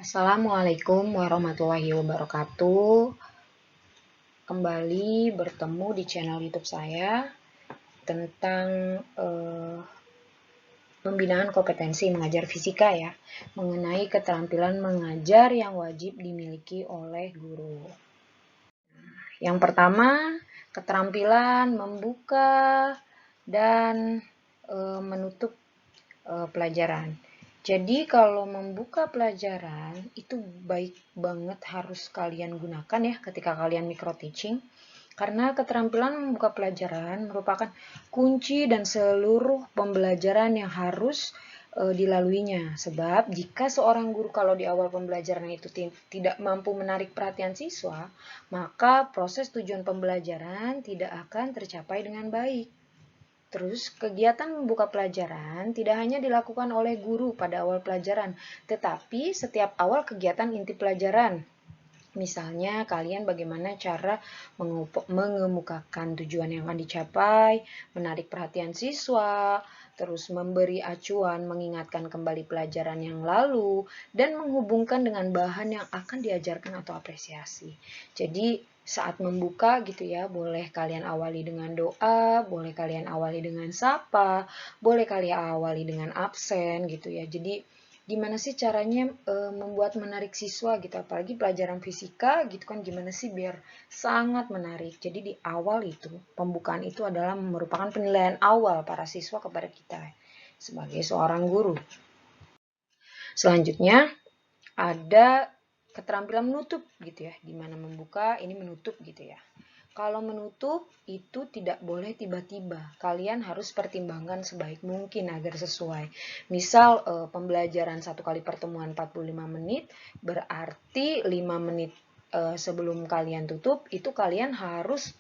Assalamualaikum warahmatullahi wabarakatuh. Kembali bertemu di channel YouTube saya tentang pembinaan kompetensi mengajar fisika ya, mengenai keterampilan mengajar yang wajib dimiliki oleh guru. Yang pertama, keterampilan membuka dan menutup pelajaran. Jadi kalau membuka pelajaran itu baik banget harus kalian gunakan ya ketika kalian micro teaching. Karena keterampilan membuka pelajaran merupakan kunci dan seluruh pembelajaran yang harus dilaluinya. Sebab jika seorang guru kalau di awal pembelajaran itu tidak mampu menarik perhatian siswa, maka proses tujuan pembelajaran tidak akan tercapai dengan baik. Terus, kegiatan membuka pelajaran tidak hanya dilakukan oleh guru pada awal pelajaran, tetapi setiap awal kegiatan inti pelajaran. Misalnya, kalian bagaimana cara mengemukakan tujuan yang akan dicapai, menarik perhatian siswa, terus memberi acuan, mengingatkan kembali pelajaran yang lalu, dan menghubungkan dengan bahan yang akan diajarkan atau apresiasi. Jadi, saat membuka gitu ya, boleh kalian awali dengan doa, boleh kalian awali dengan sapa, boleh kalian awali dengan absen gitu ya. Jadi, gimana sih caranya membuat menarik siswa gitu, apalagi pelajaran fisika gitu kan, gimana sih biar sangat menarik. Jadi di awal itu, pembukaan itu adalah merupakan penilaian awal para siswa kepada kita sebagai seorang guru. Selanjutnya ada keterampilan menutup gitu ya, dimana membuka ini menutup gitu ya. Kalau menutup itu tidak boleh tiba-tiba. Kalian harus pertimbangkan sebaik mungkin agar sesuai. Misal pembelajaran satu kali pertemuan 45 menit, berarti 5 menit sebelum kalian tutup, itu kalian harus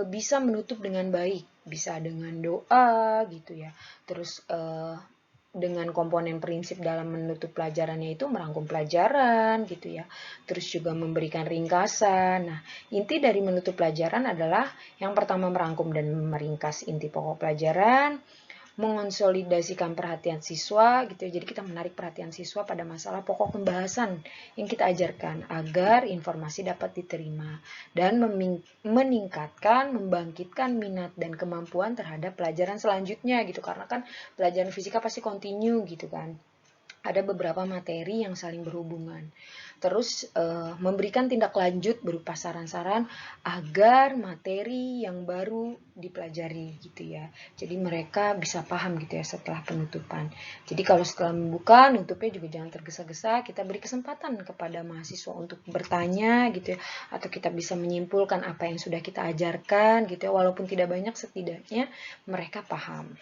bisa menutup dengan baik. Bisa dengan doa gitu ya. Terus dengan komponen prinsip dalam menutup pelajarannya itu merangkum pelajaran gitu ya. Terus juga memberikan ringkasan. Nah, inti dari menutup pelajaran adalah yang pertama merangkum dan meringkas inti pokok pelajaran, mengonsolidasikan perhatian siswa gitu ya. Jadi kita menarik perhatian siswa pada masalah pokok pembahasan yang kita ajarkan agar informasi dapat diterima dan meningkatkan, membangkitkan minat dan kemampuan terhadap pelajaran selanjutnya gitu. Karena kan pelajaran fisika pasti continue gitu kan. Ada beberapa materi yang saling berhubungan. Terus memberikan tindak lanjut berupa saran-saran agar materi yang baru dipelajari gitu ya. Jadi mereka bisa paham gitu ya setelah penutupan. Jadi kalau setelah membuka, nutupnya juga jangan tergesa-gesa. Kita beri kesempatan kepada mahasiswa untuk bertanya gitu ya. Atau kita bisa menyimpulkan apa yang sudah kita ajarkan gitu ya. Walaupun tidak banyak, setidaknya mereka paham.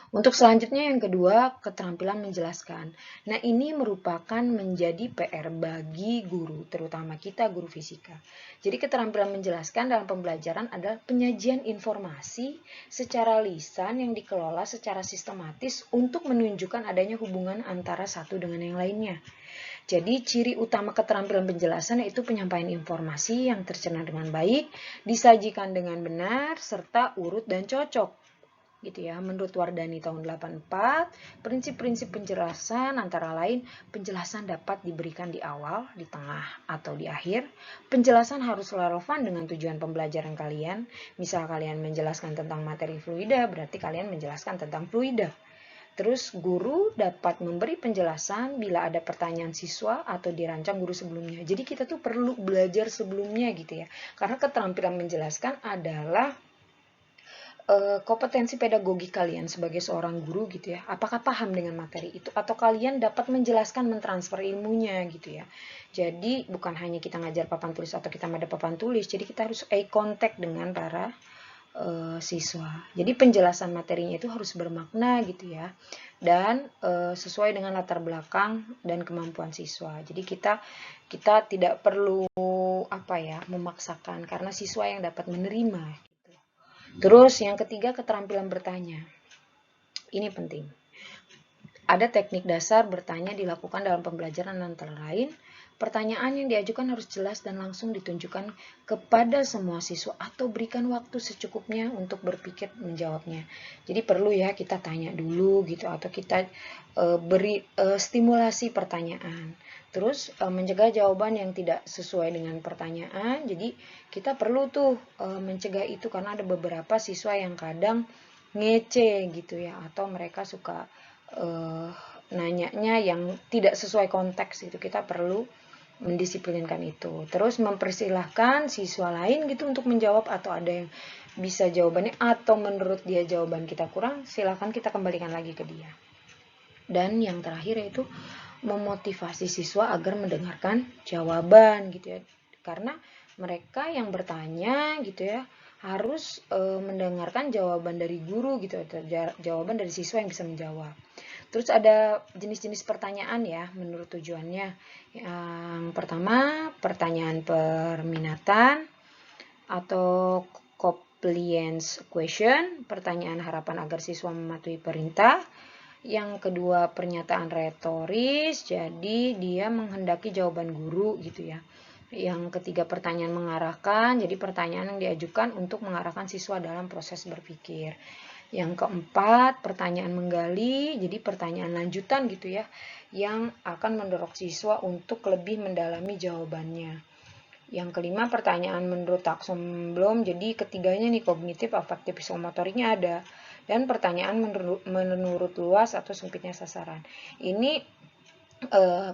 Untuk selanjutnya yang kedua, keterampilan menjelaskan. Nah, ini merupakan menjadi PR bagi guru, terutama kita guru fisika. Jadi keterampilan menjelaskan dalam pembelajaran adalah penyajian informasi secara lisan yang dikelola secara sistematis untuk menunjukkan adanya hubungan antara satu dengan yang lainnya. Jadi ciri utama keterampilan penjelasan yaitu penyampaian informasi yang tercerna dengan baik, disajikan dengan benar, serta urut dan cocok. Gitu ya. Menurut Wardani tahun 84, prinsip-prinsip penjelasan antara lain penjelasan dapat diberikan di awal, di tengah, atau di akhir. Penjelasan harus relevan dengan tujuan pembelajaran kalian. Misal kalian menjelaskan tentang materi fluida, berarti kalian menjelaskan tentang fluida. Terus guru dapat memberi penjelasan bila ada pertanyaan siswa atau dirancang guru sebelumnya. Jadi kita tuh perlu belajar sebelumnya gitu ya. Karena keterampilan menjelaskan adalah kompetensi pedagogi kalian sebagai seorang guru gitu ya, apakah paham dengan materi itu atau kalian dapat menjelaskan, mentransfer ilmunya gitu ya. Jadi bukan hanya kita ngajar papan tulis atau kita ada papan tulis, jadi kita harus eye contact dengan para siswa. Jadi penjelasan materinya itu harus bermakna gitu ya, dan sesuai dengan latar belakang dan kemampuan siswa. Jadi kita tidak perlu memaksakan karena siswa yang dapat menerima. Terus yang ketiga, keterampilan bertanya. Ini penting. ada teknik dasar bertanya dilakukan dalam pembelajaran antara lain. Pertanyaan yang diajukan harus jelas dan langsung ditunjukkan kepada semua siswa atau berikan waktu secukupnya untuk berpikir menjawabnya. Jadi perlu ya kita tanya dulu gitu atau kita beri stimulasi pertanyaan. Terus mencegah jawaban yang tidak sesuai dengan pertanyaan. Jadi kita perlu tuh mencegah itu karena ada beberapa siswa yang kadang ngece gitu ya atau mereka suka nanyanya yang tidak sesuai konteks itu. Kita perlu mendisiplinkan itu. Terus mempersilahkan siswa lain gitu untuk menjawab atau ada yang bisa jawabannya atau menurut dia jawaban kita kurang, silahkan kita kembalikan lagi ke dia. Dan yang terakhir yaitu memotivasi siswa agar mendengarkan jawaban gitu ya. Karena mereka yang bertanya gitu ya harus mendengarkan jawaban dari guru gitu atau jawaban dari siswa yang bisa menjawab. Terus ada jenis-jenis pertanyaan ya menurut tujuannya. Yang pertama, pertanyaan perminatan atau compliance question, pertanyaan harapan agar siswa mematuhi perintah. Yang kedua, pernyataan retoris, jadi dia menghendaki jawaban guru gitu ya. Yang ketiga, pertanyaan mengarahkan, jadi pertanyaan yang diajukan untuk mengarahkan siswa dalam proses berpikir. Yang keempat, pertanyaan menggali, jadi pertanyaan lanjutan gitu ya, yang akan mendorong siswa untuk lebih mendalami jawabannya. Yang kelima, pertanyaan menurut takson Bloom, jadi ketiganya nih kognitif, afektif, psikomotoriknya ada. Dan pertanyaan menurut luas atau sempitnya sasaran. Ini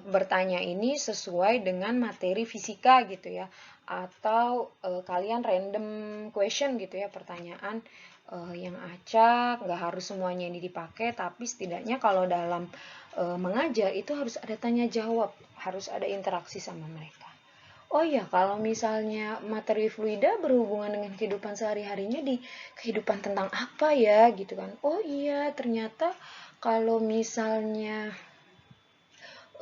bertanya ini sesuai dengan materi fisika gitu ya, atau kalian random question gitu ya, pertanyaan yang acak, nggak harus semuanya ini dipakai, tapi setidaknya kalau dalam mengajar itu harus ada tanya jawab, harus ada interaksi sama mereka. Oh iya, kalau misalnya materi fluida berhubungan dengan kehidupan sehari-harinya di kehidupan tentang apa ya gitu kan. Oh iya, ternyata kalau misalnya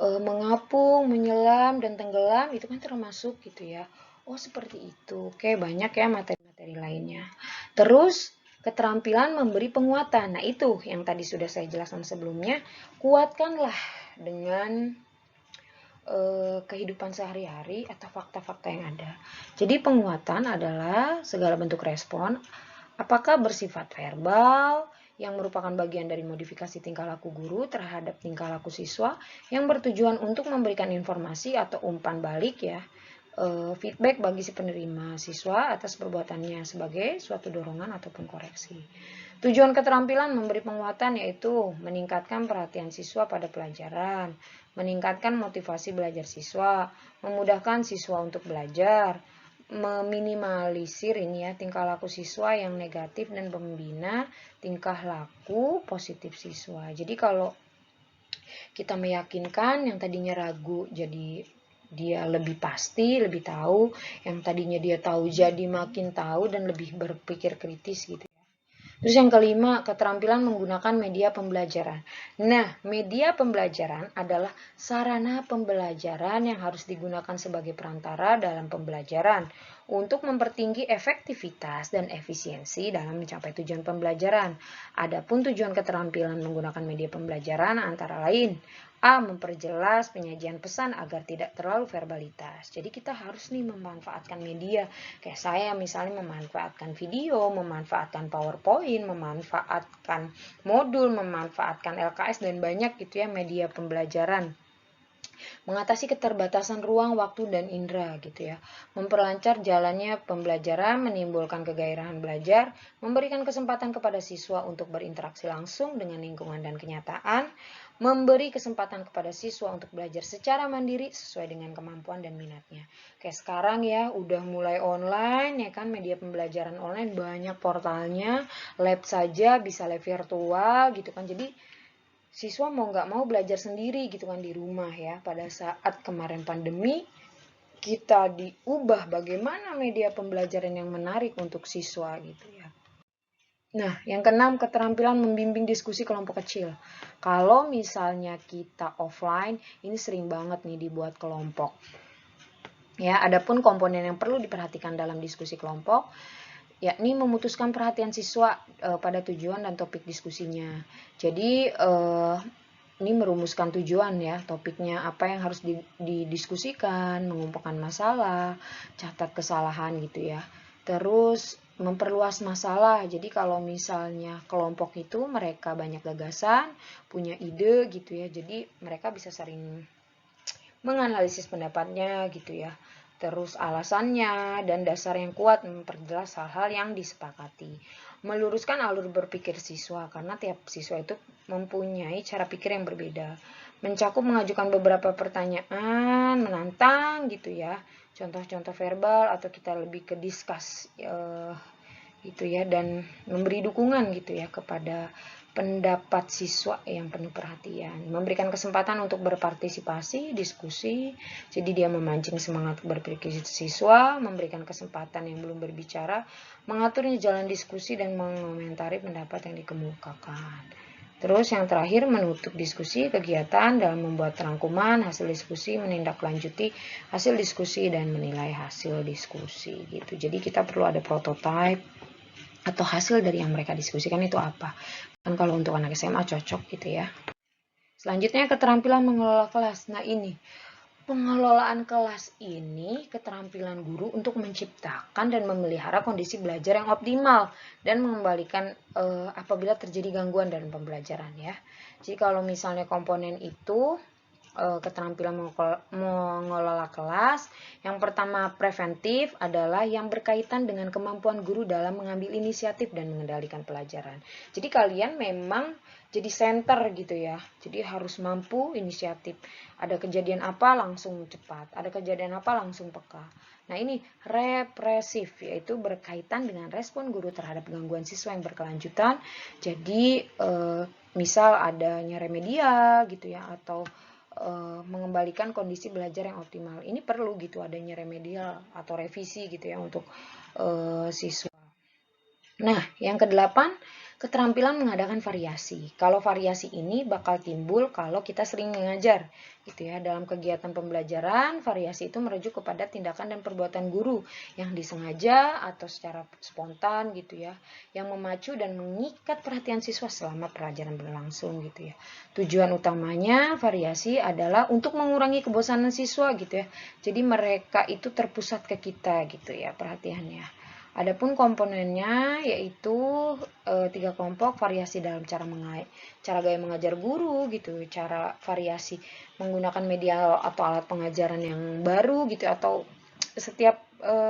mengapung, menyelam, dan tenggelam itu kan termasuk gitu ya. Oh seperti itu. Oke, banyak ya materi-materi lainnya. Terus keterampilan memberi penguatan. Nah itu yang tadi sudah saya jelaskan sebelumnya. Kuatkanlah dengan kehidupan sehari-hari atau fakta-fakta yang ada. Jadi penguatan adalah segala bentuk respon, apakah bersifat verbal, yang merupakan bagian dari modifikasi tingkah laku guru terhadap tingkah laku siswa, yang bertujuan untuk memberikan informasi atau umpan balik ya, feedback bagi si penerima siswa atas perbuatannya sebagai suatu dorongan ataupun koreksi. Tujuan keterampilan memberi penguatan yaitu meningkatkan perhatian siswa pada pelajaran, meningkatkan motivasi belajar siswa, memudahkan siswa untuk belajar, meminimalisir ini ya tingkah laku siswa yang negatif dan membina tingkah laku positif siswa. Jadi kalau kita meyakinkan yang tadinya ragu jadi dia lebih pasti, lebih tahu, yang tadinya dia tahu jadi makin tahu dan lebih berpikir kritis gitu. Terus yang kelima, keterampilan menggunakan media pembelajaran. Nah, media pembelajaran adalah sarana pembelajaran yang harus digunakan sebagai perantara dalam pembelajaran untuk mempertinggi efektivitas dan efisiensi dalam mencapai tujuan pembelajaran. Adapun tujuan keterampilan menggunakan media pembelajaran antara lain A. Memperjelas penyajian pesan agar tidak terlalu verbalitas. Jadi kita harus nih memanfaatkan media. Kayak saya misalnya memanfaatkan video, memanfaatkan PowerPoint, memanfaatkan modul, memanfaatkan LKS dan banyak gitu ya media pembelajaran. Mengatasi keterbatasan ruang, waktu, dan indera gitu ya. Memperlancar jalannya pembelajaran, menimbulkan kegairahan belajar, memberikan kesempatan kepada siswa untuk berinteraksi langsung dengan lingkungan dan kenyataan, memberi kesempatan kepada siswa untuk belajar secara mandiri sesuai dengan kemampuan dan minatnya. Kayak sekarang ya udah mulai online ya kan, media pembelajaran online banyak portalnya, lab saja bisa lab virtual gitu kan. Jadi siswa mau nggak mau belajar sendiri gitu kan di rumah ya. Pada saat kemarin pandemi, kita diubah bagaimana media pembelajaran yang menarik untuk siswa gitu ya. Nah, yang keenam, keterampilan membimbing diskusi kelompok kecil. Kalau misalnya kita offline, ini sering banget nih dibuat kelompok. Ya, adapun komponen yang perlu diperhatikan dalam diskusi kelompok, yakni memutuskan perhatian siswa pada tujuan dan topik diskusinya. Jadi ini merumuskan tujuan ya, topiknya apa yang harus didiskusikan, mengumpulkan masalah, catat kesalahan gitu ya. Terus memperluas masalah. Jadi kalau misalnya kelompok itu mereka banyak gagasan, punya ide gitu ya. Jadi mereka bisa sering menganalisis pendapatnya gitu ya. Terus alasannya dan dasar yang kuat memperjelas hal-hal yang disepakati. Meluruskan alur berpikir siswa karena tiap siswa itu mempunyai cara pikir yang berbeda. Mencakup mengajukan beberapa pertanyaan, menantang gitu ya. Contoh-contoh verbal atau kita lebih ke discuss gitu ya, dan memberi dukungan gitu ya kepada pendapat siswa yang penuh perhatian, memberikan kesempatan untuk berpartisipasi, diskusi, jadi dia memancing semangat berpikir siswa, memberikan kesempatan yang belum berbicara, mengaturnya jalan diskusi dan mengomentari pendapat yang dikemukakan. Terus yang terakhir, menutup diskusi kegiatan dalam membuat rangkuman hasil diskusi, menindaklanjuti hasil diskusi dan menilai hasil diskusi gitu. Jadi kita perlu ada prototype atau hasil dari yang mereka diskusikan itu apa. Kan kalau untuk anak SMA cocok gitu ya. Selanjutnya keterampilan mengelola kelas. Nah ini, pengelolaan kelas ini keterampilan guru untuk menciptakan dan memelihara kondisi belajar yang optimal dan mengembalikan apabila terjadi gangguan dalam pembelajaran ya. Jadi kalau misalnya komponen itu keterampilan mengelola kelas. Yang pertama preventif adalah yang berkaitan dengan kemampuan guru dalam mengambil inisiatif dan mengendalikan pelajaran. Jadi kalian memang jadi center gitu ya. Jadi harus mampu inisiatif. Ada kejadian apa langsung cepat, ada kejadian apa langsung peka. Nah ini represif, yaitu berkaitan dengan respon guru terhadap gangguan siswa yang berkelanjutan. Jadi misal adanya remedia gitu ya, atau mengembalikan kondisi belajar yang optimal. Ini perlu gitu adanya remedial atau revisi gitu ya untuk siswa. Nah, yang kedelapan, keterampilan mengadakan variasi. Kalau variasi ini bakal timbul kalau kita sering mengajar, gitu ya. Dalam kegiatan pembelajaran, variasi itu merujuk kepada tindakan dan perbuatan guru yang disengaja atau secara spontan, gitu ya, yang memacu dan mengikat perhatian siswa selama pelajaran berlangsung, gitu ya. Tujuan utamanya variasi adalah untuk mengurangi kebosanan siswa, gitu ya. Jadi mereka itu terpusat ke kita, gitu ya, perhatiannya. Adapun komponennya yaitu 3 kelompok, variasi dalam cara gaya mengajar guru gitu, cara variasi menggunakan media atau alat pengajaran yang baru gitu, atau setiap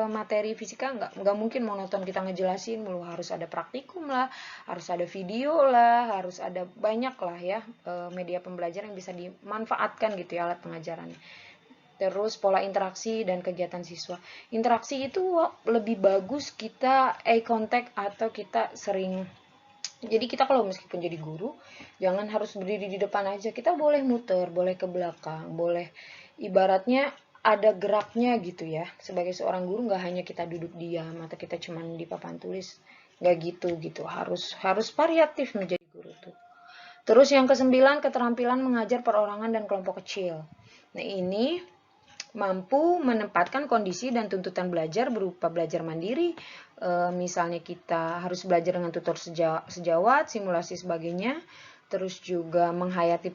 materi fisika nggak mungkin monoton kita ngejelasin mulu, harus ada praktikum lah, harus ada video lah, harus ada banyak lah ya media pembelajaran yang bisa dimanfaatkan gitu ya alat pengajarannya. Terus pola interaksi dan kegiatan siswa. Interaksi itu lebih bagus kita eye contact atau kita sering. Jadi kita kalau meskipun jadi guru, jangan harus berdiri di depan aja. Kita boleh muter, boleh ke belakang, boleh ibaratnya ada geraknya gitu ya. Sebagai seorang guru nggak hanya kita duduk diam atau kita cuman di papan tulis. Nggak gitu. Harus variatif menjadi guru tuh. Terus yang ke-9, keterampilan mengajar perorangan dan kelompok kecil. Nah ini mampu menempatkan kondisi dan tuntutan belajar berupa belajar mandiri, misalnya kita harus belajar dengan tutor sejawat, simulasi sebagainya, terus juga menghayati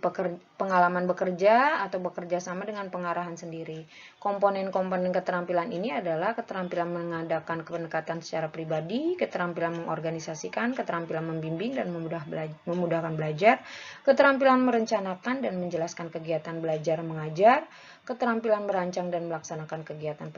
pengalaman bekerja atau bekerja sama dengan pengarahan sendiri. Komponen-komponen keterampilan ini adalah keterampilan mengadakan pendekatan secara pribadi, keterampilan mengorganisasikan, keterampilan membimbing dan memudahkan belajar, keterampilan merencanakan dan menjelaskan kegiatan belajar mengajar, keterampilan merancang dan melaksanakan kegiatan